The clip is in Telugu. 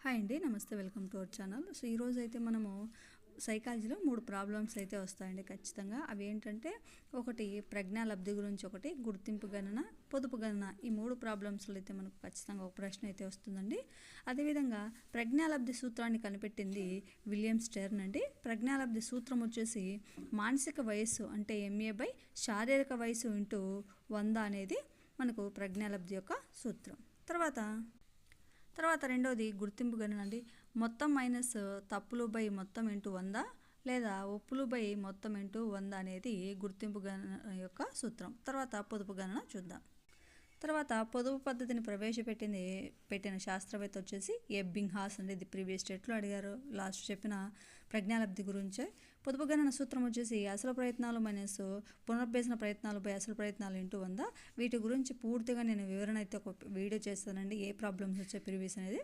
హాయ్ అండి, నమస్తే, welcome to our channel. So ఈరోజు అయితే మనము సైకాలజీలో 3 ప్రాబ్లమ్స్ అయితే వస్తాయండి ఖచ్చితంగా. అవి ఏంటంటే, ఒకటి ప్రజ్ఞాలబ్ధి గురించి, ఒకటి గుర్తింపు గణన, పొదుపు గణన. ఈ 3 ప్రాబ్లమ్స్లో అయితే మనకు ఖచ్చితంగా ఒక ప్రశ్న అయితే వస్తుందండి. అదేవిధంగా ప్రజ్ఞాలబ్ధి సూత్రాన్ని కనిపెట్టింది విలియం స్టెర్న్ అండి. ప్రజ్ఞాలబ్ధి సూత్రం వచ్చేసి మానసిక వయస్సు అంటే MA/, శారీరక వయసు ఇంటూ 100 అనేది మనకు ప్రజ్ఞాలబ్ధి యొక్క సూత్రం. తర్వాత రెండవది గుర్తింపు గణన అండి. మొత్తం మైనస్ తప్పులు బై మొత్తం ఇంటూ 100 లేదా ఒప్పులు బై మొత్తం ఇంటూ 100 అనేది గుర్తింపు గణన యొక్క సూత్రం. తర్వాత పొదుపు గణన చూద్దాం. తర్వాత పొదుపు పద్ధతిని పెట్టిన శాస్త్రవేత్త వచ్చేసి ఎబ్బింగ్హాస్ అండి. ఇది ప్రీవియస్ స్టేట్లో అడిగారు, లాస్ట్ చెప్పిన ప్రజ్ఞాలబ్ధి గురించే. పొదుపు గణన సూత్రం వచ్చేసి అసలు ప్రయత్నాలు మైనస్ పునరభ్యసన ప్రయత్నాలు బై అసలు ప్రయత్నాలు ఇంటూ 100. వీటి గురించి పూర్తిగా నేను వివరణ అయితే ఒక వీడియో చేస్తానండి, ఏ ప్రాబ్లమ్స్ వచ్చే ప్రీవియస్ అనేది.